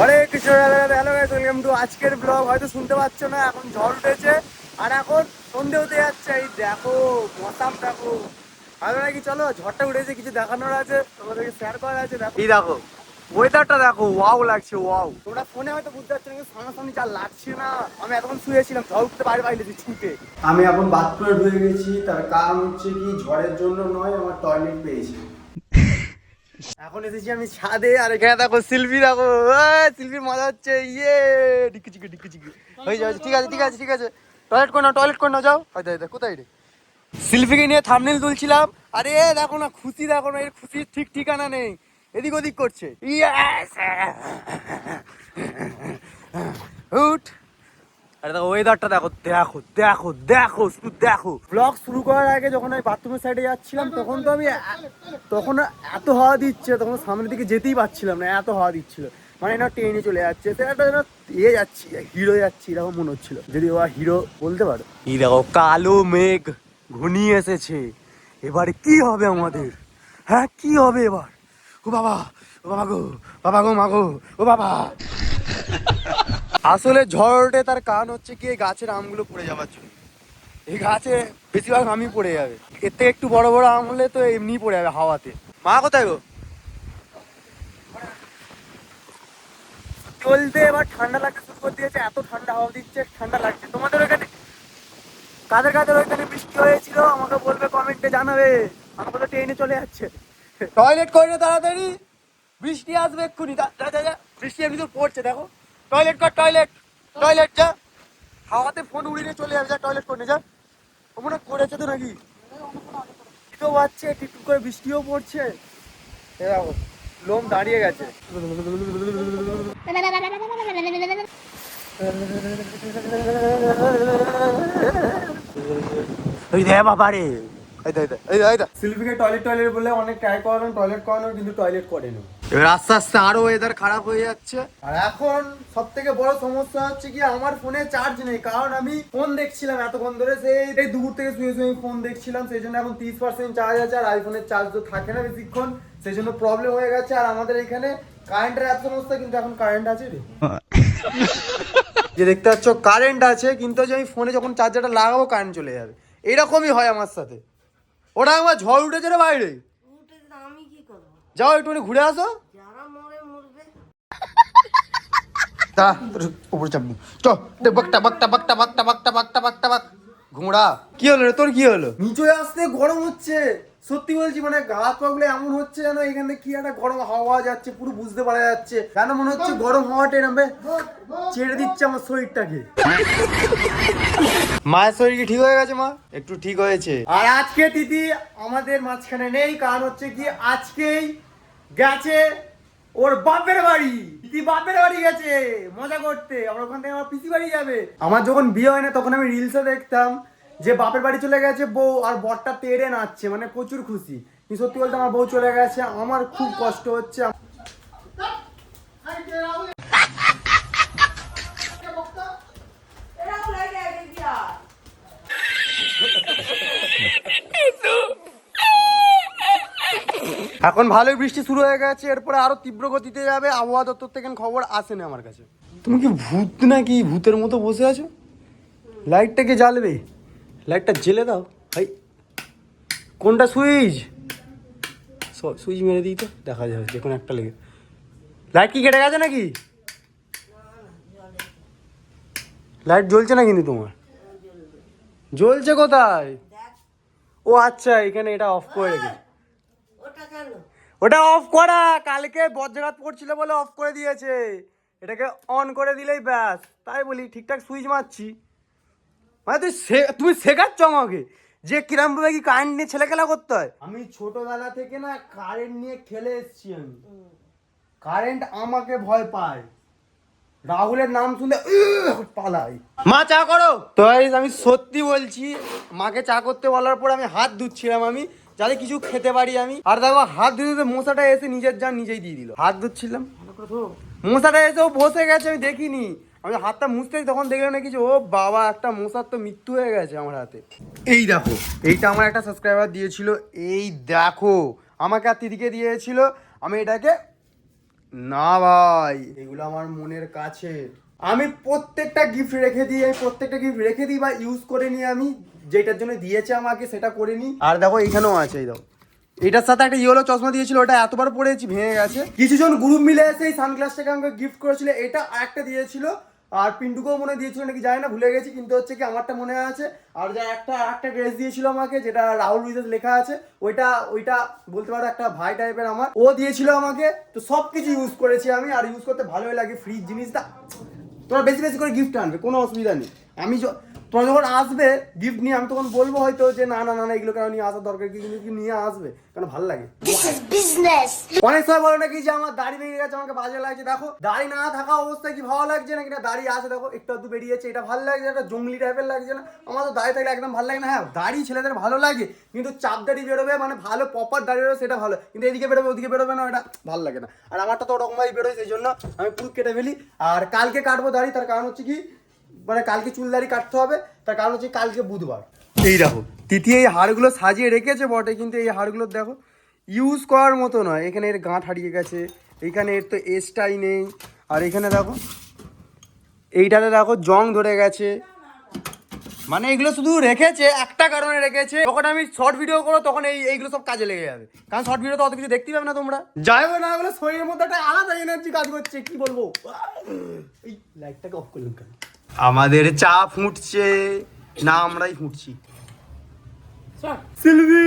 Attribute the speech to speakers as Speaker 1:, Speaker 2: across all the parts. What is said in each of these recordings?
Speaker 1: অরে কিছু hello guys, welcome to আজকের ব্লগ। হয়তো শুনতে পাচ্ছ না, এখন ঝড় উঠেছে আর এখন সন্ধে হতে যাচ্ছে। এই দেখো মশাম, দেখো ভালো নাকি? চলো, ঝড়টা উঠেছে, কিছু দেখানোর আছে, তোমাদেরকে শেয়ার করার আছে। দেখো এই দেখো ওয়েদারটা, দেখো ওয়াও লাগছে, ওয়াও। তোমরা ফোনে হয়তো বুঝতে পারছো না, কিন্তু সামনাসামনি যা লাগছে না। আমি এতক্ষণ শুয়েছিলাম, ঝড় উঠতে বাইরে বাইরে ছুটে। আমি এখন বাথরুমে ঢুকে গেছি, তার কারণ হচ্ছে কি, ঝড়ের জন্য নয়, আমার টয়লেট পেয়েছি। এখন এসেছি আমি ছাদে, আর এখানে দেখো শিল্পী, দেখো শিল্পীর মজা হচ্ছে। ইয়ে ডিকি চিকি ডিকি চিকি হয়ে যাচ্ছে। ঠিক আছে ঠিক আছে ঠিক আছে, টয়লেট করে নাও যাও। হয়তো হয়তো কোথায় রে? শিল্পীকে নিয়ে থাম্বনেল তুলছিলাম। আরে দেখো না, খুশি দেখো না, এর খুশির ঠিক ঠিকানা নেই, এদিক ওদিক করছে। ইয়েস উঠ। আরে দেখো ওয়েদারটা, দেখো দেখো দেখো দেখো শুধু দেখো। ব্লগ শুরু করার আগে যখন আমি বাথরুমের সাইডে যাচ্ছিলাম, তখন তো আমি তখন এত হাওয়া দিচ্ছে, তখন সামনের দিকে যেতেই পারছিলাম না, এত হাওয়া দিচ্ছিল। মানে না ট্রেনে চলে যাচ্ছে, একটা যেন ইয়ে যাচ্ছি, হিরো যাচ্ছি এরকম মনে হচ্ছিল, যদি ও হিরো বলতে পারো। এই দেখো কালো মেঘ ঘনিয়ে এসেছে, এবারে কি হবে আমাদের? হ্যাঁ কি হবে এবার? ও বাবা, ও বাবা গো, বাবা গো, মা গো, ও বাবা। আসলে ঝড় ওঠে, তার কারণ হচ্ছে কি, এই গাছের আমগুলো পড়ে যাওয়ার জন্য। এই গাছে বেশিরভাগ আমই পড়ে যাবে, এর থেকে একটু বড় বড় আম হলে তো এমনি পড়ে যাবে হাওয়াতে। মা কোথায় গো? চলতে এবার ঠান্ডা লাগতে শুরু করে দিয়েছে, এত ঠান্ডা হাওয়া দিচ্ছে, ঠান্ডা লাগছে। তোমাদের ওখানে কাদের কাদের ওইখানে বৃষ্টি হয়েছিল আমাকে বলবে, কমেন্টে জানাবে। আমাকে তো ট্রেনে চলে যাচ্ছে। টয়লেট করে নে তাড়াতাড়ি, বৃষ্টি আসবে এক্ষুনি। যা যা যা যা, বৃষ্টি এমনি তো পড়ছে দেখো। টয়লেট কর, টয়লেট টয়লেট যা, হাওয়াতে ফোন উড়িয়ে চলে যাবে। যা টয়লেট করে নে যা। ও মনে করেছে তো নাকি, তো বাচ্চা টিকটুক করে বৃষ্টিও পড়ছে। এ দেখো লোম দাঁড়িয়ে গেছে। ওই দে বাবা রে, শিল্পীকে টয়লেট বলে অনেক ট্রাই করালাম, টয়লেট করানোর, কিন্তু টয়লেট করেনি। এবার আস্তে আস্তে আরো ওয়েদার খারাপ হয়ে যাচ্ছে। আর এখন সব থেকে বড় সমস্যা হচ্ছে কি, আমার ফোনে চার্জ নেই, কারণ আমি ফোন দেখছিলাম এতক্ষণ ধরে, সেই দুপুর থেকে শুয়ে শুয়ে ফোন দেখছিলাম, সেই জন্য এখন 30% চার্জ আছে। আর আইফোনের চার্জ তো থাকে না বেশিক্ষণ, সেই জন্য প্রবলেম হয়ে গেছে। আর আমাদের এখানে কারেন্টের এত সমস্যা, কিন্তু এখন কারেন্ট আছে রে। যে দেখতে পাচ্ছ কারেন্ট আছে, কিন্তু যে আমি ফোনে যখন চার্জারটা লাগাবো কারেন্ট চলে যাবে, এরকমই হয় আমার সাথে। ওটা আমার ঝড় উঠেছে রে বাইরে,
Speaker 2: আমি কি করবো?
Speaker 1: যাও একটুখানি ঘুরে আসো।
Speaker 2: যারা মরে মরবে।
Speaker 1: তা উপরে চাপবো, চ বকটা বকটা বকটা বকটা বকটা বকটা বকটা বক। ঘোড়া কি হলো রে তোর? কি হলো? নিচে আসতে গরম হচ্ছে, সত্যি বলছি। মানে গা হাত পা গুলো এমন হচ্ছে যেন এখানে কি একটা গরম হাওয়া যাচ্ছে, পুরো বুঝতে পারা যাচ্ছে। কেন মনে হচ্ছে গরম হাওয়াটা এরকম ছেড়ে দিচ্ছে আমার শরীরটাকে। মায়ের শরীর কি ঠিক হয়ে গেছে? মা একটু ঠিক হয়েছে। আর আজকে দিদি আমাদের মাঝখানে নেই, কারণ হচ্ছে কি, আজকেই গেছে ওর বাপের বাড়ি। দিদি বাপের বাড়ি গেছে মজা করতে, আমার ওখান থেকে আমার পিসি বাড়ি যাবে। আমার যখন বিয়ে হয় না, তখন আমি রিলসে দেখতাম যে বাপের বাড়ি চলে গেছে বউ, আর বরটা তেড়ে নাচছে, মানে প্রচুর খুশি। কিন্তু সত্যি বলতে আমার বউ চলে গেছে, আমার খুব কষ্ট হচ্ছে। এখন ভালোই বৃষ্টি শুরু হয়ে গেছে, এরপরে আরো তীব্র গতিতে যাবে। আবহাওয়া দপ্তর থেকে খবর আসেনি আমার কাছে। তুমি কি ভূত নাকি? ভূতের মতো বসে আছো। লাইটটাকে জ্বালবে, লাইটটা জ্বেলে দাও ভাই। কোনটা সুইচ? সুইচ মেরে দিই তো, দেখা যাবে যে কোনো একটা লেগে। লাইট কি কেটে গেছে নাকি? লাইট জ্বলছে না কিন্তু তোমার। জ্বলছে কোথায়? ও আচ্ছা, এখানে এটা অফ করে রেখে।
Speaker 2: ওটা কেন?
Speaker 1: ওটা অফ করা, কালকে বজ্রঘাত পড়ছিল বলে অফ করে দিয়েছে। এটাকে অন করে দিলেই ব্যাস। তাই বলি ঠিকঠাক সুইচ মারছি। মানে তুমি শেখাচ্ছ আমাকে যে কিরম ভাবে কি কারেন্ট নিয়ে ছেলে খেলা করতে হয়। আমি ছোটবেলা থেকে না কারেন্ট নিয়ে খেলে এসেছি আমি। কারেন্ট আমাকে ভয় পায়, রাহুলের নাম শুনলে পালাই। মা চা করো তো। আমি সত্যি বলছি, মাকে চা করতে বলার পর আমি হাত ধুচ্ছিলাম, আমি যাতে কিছু খেতে পারি আমি। আর দেখো হাত ধুতে মশাটা এসে নিজের জান নিজেই দিয়ে দিল। হাত ধুচ্ছিলাম, মশাটা এসে ও বসে গেছে, আমি দেখিনি। আমি হাতটা মুছতেই তখন দেখলাম না কিছু। ও বাবা, একটা মশার তো মৃত্যু হয়ে গেছে আমার হাতে। এই দেখো, এইটা আমার একটা সাবস্ক্রাইবার দিয়েছিল। এই দেখো, আমাকে আর দিদিকে দিয়েছিল। আমি এটাকে না ভাই, এগুলো আমার মনের কাছে। আমি প্রত্যেকটা গিফট রেখে দিই, বা ইউজ করে নিই। আমি যেটার জন্য দিয়েছে আমাকে সেটা করে নিই। আর দেখো এইখানেও আছে, এই দেখো এটার সাথে একটা ইয়েলো চশমা দিয়েছিল, ওটা এতবার পরেছি ভেঙে গেছে। কিছুজন গ্রুপ মিলে এসে এই সানগ্লাসটাকে আমাকে গিফট করেছিল, এটা আরেকটা দিয়েছিল। আর পিন্টুকেও মনে দিয়েছিল নাকি জানি না, ভুলে গেছি। কিন্তু হচ্ছে কি আমারটা মনে আছে। আর যা একটা ড্রেস দিয়েছিল আমাকে, যেটা রাহুল উইজেস লেখা আছে, ওইটা বলতে পারো একটা ভাই টাইপের আমার, ও দিয়েছিল আমাকে। তো সব কিছু ইউজ করেছি আমি, আর ইউজ করতে ভালোই লাগে। ফ্রি জিনিসটা তোমরা বেশি বেশি করে গিফট আনবে, কোনো অসুবিধা নেই। তোমরা যখন আসবে গিফট নিয়ে, আমি তখন বলবো হয়তো যে না না না না এগুলো কেন নিয়ে আসার দরকার কি, কিন্তু নিয়ে আসবে কেন, ভালো লাগে। অনেক সময় বলে নাকি যে আমার দাড়ি ভেঙে গেছে, আমাকে বাজে লাগছে। দেখো দাড়ি না থাকা অবস্থায় কি ভালো লাগছে নাকি, না দাড়ি আছে দেখো একটু আধটু বেরিয়েছে, এটা ভালো লাগছে, একটা জঙ্গলি টাইপের লাগছে না। আমার তো দাড়ি থাকলে একদম ভালো লাগে না। হ্যাঁ দাড়ি ছেলেদের ভালো লাগে, কিন্তু চাপ দাড়ি বেরোবে, মানে ভালো প্রপার দাড়ি বেরোবে সেটা ভালো, কিন্তু এদিকে বেরোবে ওদিকে বেরোবে না, এটা ভালো লাগে না। আর আমারটা তো ওরকমভাবেই বেরোয়, সেই জন্য আমি পুরো কেটে ফেলি। আর কালকে কাটবো দাড়ি, তার কারণ হচ্ছে কি, মানে কালকে চুল দাড়ি কাটতে হবে, তার কারণ হচ্ছে কালকে বুধবার। এই দেখো তিথি এই হাড়গুলো সাজিয়ে রেখেছে বটে, কিন্তু এই হাড়গুলো দেখো ইউজ করার মতো নয়। এখানে এর গাঁট হারিয়ে গেছে, এইখানে এর তো এসটাই নেই। আর এখানে দেখো এইটাতে দেখো জং ধরে গেছে। মানে এগুলো শুধু রেখেছে একটা কারণে রেখেছে, যখন আমি শর্ট ভিডিও করো তখন এইগুলো সব কাজে লেগে যাবে, কারণ শর্ট ভিডিও তো অত কিছু দেখতে পাবে না তোমরা। যাই হোক না বলে শরীরের মধ্যে একটা আলাদা এনার্জি কাজ করছে, কি বলবো। এই লাইটটাকে অফ করলাম কেন? আমাদের চা ফুটছে না, আমরাই ফুটছি। সিলভি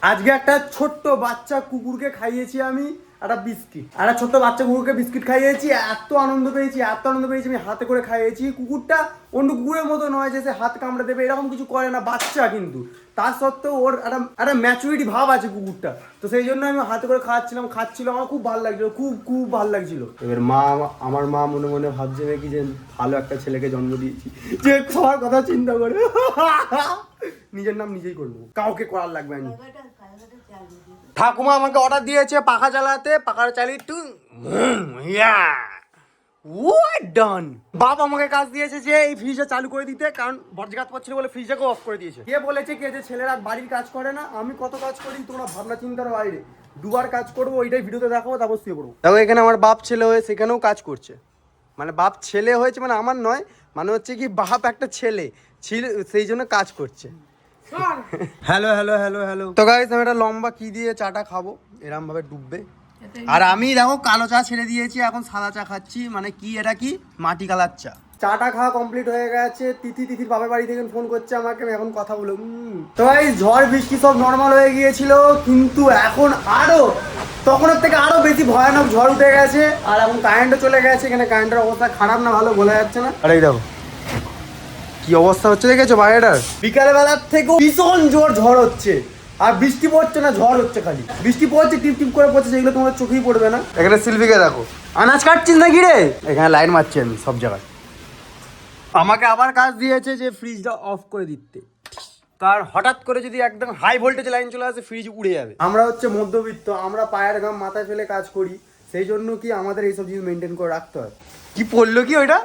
Speaker 1: আজকে একটা ছোট্ট বাচ্চা কুকুরকে খাইয়েছি আমি একটা বিস্কিট। একটা ছোট্ট বাচ্চা কুকুরকে বিস্কিট খাইয়েছি, এত আনন্দ পেয়েছি আমি হাতে করে খাইয়েছি। কুকুরটা অন্য কুকুরের মতো নয় যে সে হাত কামড়ে দেবে, এরকম কিছু করে না, বাচ্চা কিন্তু তার সত্ত্বেও ওর একটা ম্যাচুরিটি ভাব আছে কুকুরটা। তো সেই জন্য আমি হাতে করে খাচ্ছিল, আমার খুব ভালো লাগছিল, খুব ভালো লাগছিল। এবার আমার মা মনে মনে ভাবছে নাকি যে ভালো একটা ছেলেকে জন্ম দিয়েছি, যে খাওয়ার কথা চিন্তা করে। নিজের নাম নিজেই করবো, কাউকে করার লাগবে না। ঠাকুমা আমাকে অর্ডার দিয়েছে পাখা চালাতে, পাখা চালিয়ে একটু ডান। বাপ আমাকে কাজ দিয়েছে যে এই ফ্রিজটা চালু করে দিতে, কারণ বজ্রঘাত পড়ছিল বলে ফ্রিজটাকে অফ করে দিয়েছে। কে বলেছে কে যে ছেলেরা বাড়ির কাজ করে না? আমি কত কাজ করি তোমরা ভাবনা চিন্তার বাইরে। দুবার কাজ করবো, ওইটাই ভিডিওতে দেখাবো, তারপর শুয়ে পড়বো। দেখো এখানে আমার বাপ ছেলে হয়ে সেখানেও কাজ করছে, মানে বাপ ছেলে হয়েছে, মানে আমার নয়, মানে হচ্ছে কি বাপ একটা ছেলে ছিল সেই জন্য কাজ করছে। Hello hello hello hello. তো গাইস আমি একটা লম্বা কি দিয়ে চাটা খাবো, এরম ভাবে ডুববে। আর আমি দেখো কালো চা ছেড়ে দিয়েছি, এখন সাদা চা খাচ্ছি। মানে কি এটা, কি মাটি কালার চা। চাটা খাওয়া কমপ্লিট হয়ে গেছে। তিথির বাবার বাড়ি থেকে ফোন করছে আমাকে, আমি এখন কথা বলবো। তো গাইস ঝড় বৃষ্টি সব নর্মাল হয়ে গিয়েছিল, কিন্তু এখন তখনের থেকে আরো বেশি ভয়ানক ঝড় উঠে গেছে। আর এখন কারেন্টও চলে গেছে, এখানে কারেন্টের অবস্থা খারাপ না ভালো বলা যাচ্ছে না। আর এই দেখো কি অবস্থা হচ্ছে, দেখেছো বাইরেটার? বিকাল বেলার থেকেও ভীষণ জোর ঝড় হচ্ছে, আর বৃষ্টি পড়ছে না, ঝড় হচ্ছে খালি। বৃষ্টি পড়ছে, টিপ টিপ করে পড়ছে, যেগুলো তোমার চোখেই পড়বে না। এখানে সিলভিকে দেখো আনাজ কাটছিস নাকি রে? এখানে লাইন মারছি আমি সব জায়গায়। আমাকে আবার কাজ দিয়েছে যে ফ্রিজটা অফ করে দিতে, কারণ হঠাৎ করে যদি একদম হাই ভোল্টেজ লাইন চলে আসে ফ্রিজ উড়ে যাবে। আমরা হচ্ছে মধ্যবিত্ত, আমরা পায়ের ঘাম মাথায় ফেলে কাজ করি, সেই জন্য কি আমাদের এইসব জিনিস মেনটেন করে রাখতে হয়। কি পড়লো কি ওইটা?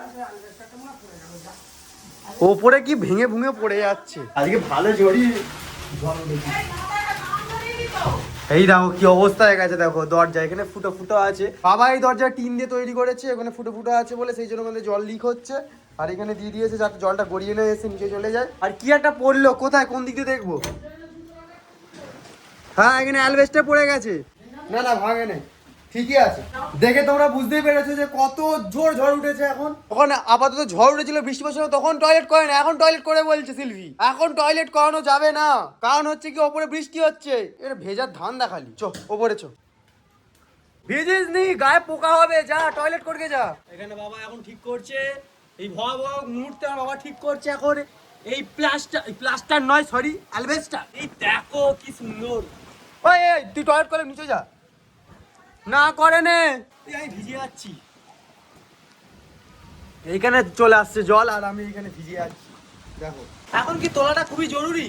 Speaker 1: ওপরে কি ভেঙে ভুঙে পড়ে যাচ্ছে। আজকে ভালো জড়ি। এই দেখো কি অবস্থা হয়ে গেছে, দেখো দরজা এখানে ফুটো ফুটো আছে। বাবা এই দরজা টিন দিয়ে তৈরি করেছে, ওখানে ফুটো ফুটো আছে বলে সেই জন্য আমাদের জল লিক হচ্ছে। আর এখানে দিয়ে দিয়েছে যাতে জলটা গড়িয়ে না এসে নিচে চলে যায়। আর কি একটা পড়লো, কোথায়, কোন দিক দিয়ে দেখবো? হ্যাঁ এখানে অ্যালবেস্টার পড়ে গেছে। না না ভাঙে নেই, ঠিকই আছে। দেখে তোমরা বুঝতেই পেরেছো যে কত জোর ঝড় উঠেছে। এখন তখন আপাতত ঝড় উঠেছিল, বৃষ্টি পড়ছিল, তখন টয়লেট করে না, এখন টয়লেট করে বলছে সিলভি। এখন টয়লেট করানো যাবে না, কারণ হচ্ছে কি ওপরে বৃষ্টি হচ্ছে। এটা ভেজার ধান দেখালি, চো ওপরে চো। ভিজিস নি, গায়ে পোকা হবে, যা টয়লেট করকে যা। এখানে বাবা এখন ঠিক করছে, এই ভয়াবহ মুহূর্তে আমার বাবা ঠিক করছে এখন এই প্লাস্টার নয় সরি অ্যালবেস্টার। এই দেখো কি সুন্দর। ওই তুই টয়লেট করে নিচে যা। না করে নে, আমি ভিজে যাচ্ছি। এইখানে চলে আসছে জল, আর আমি এখানে ভিজে যাচ্ছি। দেখো এখন কি তোলাটা খুবই জরুরি।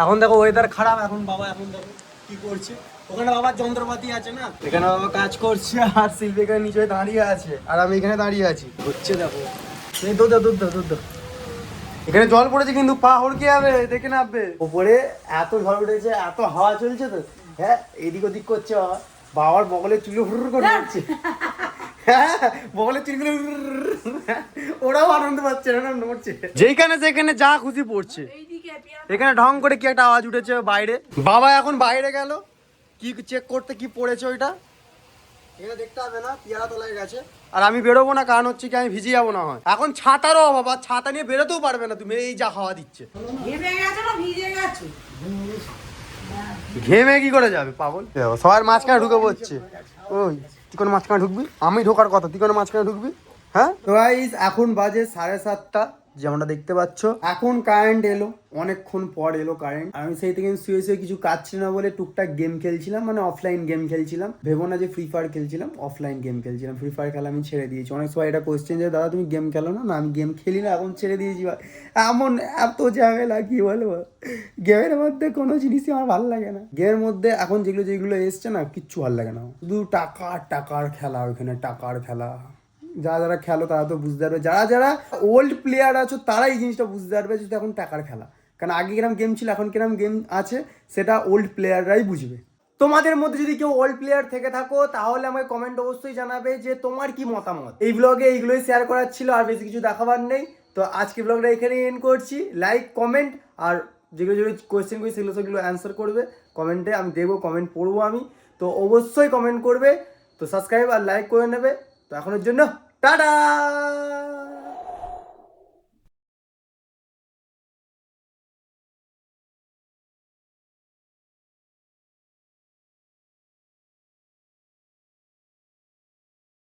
Speaker 1: এখন দেখো ওয়েদার খারাপ, এখন বাবা এখন দেখো কি করছে। ওখানে বাবার যন্ত্রপাতি আছে না, এখানে বাবা কাজ করছে, আর শিল্পী এখানে নিচে দাঁড়িয়ে আছে, আর আমি এখানে দাঁড়িয়ে আছি। হচ্ছে দেখো এই দুধ এখানে জল পড়েছে কিন্তু পা হড়কে যাবে, দেখে নামবে। ওপরে এত ঝড় উঠেছে, এত হাওয়া চলছে তো, হ্যাঁ এদিক ওদিক করছে বাবা। বাবার বগলের চুলো হুর করে উঠছে, হ্যাঁ বগলের চুলগুলো ওরাও আনন্দ পাচ্ছে, আনন্দ করছে। যেখানে যেখানে যা খুশি পড়ছে। এখানে ঢং করে কি একটা আওয়াজ উঠেছে বাইরে। বাবা এখন বাইরে গেল কি চেক করতে, কি পড়েছে ওইটা এখানে দেখতে হবে না, পিয়ারা তলায় গেছে। আর আমি বেরোবো না, কারণ হচ্ছে কি আমি ভিজে যাবো না হয়। এখন ছাতারও অভাব, আর ছাতা নিয়ে বেরোতেও পারবে না তুমি, এই যা হাওয়া দিচ্ছে। ঘেমে কি করে যাবে পাগল, সবার মাঝখানে ঢুকে পড়ছে। ওই তুই কোনো মাঝখানে ঢুকবি, আমি ঢোকার কথা, তুই কোনো মাঝখানে ঢুকবি? হ্যাঁ তো গাইস এখন বাজে 7:30, যেমনটা দেখতে পাচ্ছ। এখন কারেন্ট এলো, অনেকক্ষণ পর এলো কারেন্ট। আমি সেই থেকে শুয়ে শুয়ে কিছু কাজ ছিল না বলে টুকটাক গেম খেলছিলাম, মানে অফলাইন গেম খেলছিলাম। ভেবো না যে ফ্রি ফায়ার খেলছিলাম, অফলাইন গেম খেলছিলাম। ফ্রি ফায়ার খেলা আমি ছেড়ে দিয়েছি। অনেক সময় এটা কোশ্চেন যে দাদা তুমি গেম খেলো না? না আমি গেম খেলি না, এখন ছেড়ে দিয়েছি। এমন এত ঝামেলা কি বলবো, গেমের মধ্যে কোনো জিনিসই আমার ভালো লাগে না। গেমের মধ্যে এখন যেগুলো যেগুলো এসছে না, কিচ্ছু ভালো লাগে না। শুধু টাকার খেলা, ওইখানে টাকার খেলা। যারা যারা খেলো তারা তো বুঝতে পারবে, যারা যারা ওল্ড প্লেয়ার আছো তারা এই জিনিসটা বুঝতে পারবে যে এখন টাকার খেলা। কারণ আগে কিরম গেম ছিল, এখন কিরম গেম আছে, সেটা ওল্ড প্লেয়াররাই বুঝবে। তোমাদের মধ্যে যদি কেউ ওল্ড প্লেয়ার থেকে থাকো তাহলে আমাকে কমেন্ট অবশ্যই জানাবে যে তোমার কি মতামত। এই ব্লগে এইগুলোই শেয়ার করার ছিল, আর বেশি কিছু দেখাবার নেই। তো আজকে ব্লগটা এখানে এন্ড করছি। লাইক কমেন্ট আর যেগুলো যেগুলো কোয়েশ্চেন করি সেগুলো অ্যান্সার করবে কমেন্টে, আমি দেবো, কমেন্ট পড়বো আমি। তো অবশ্যই কমেন্ট করবে। তো সাবস্ক্রাইব আর লাইক করে নেবে। তো এখনের জন্য টাটা।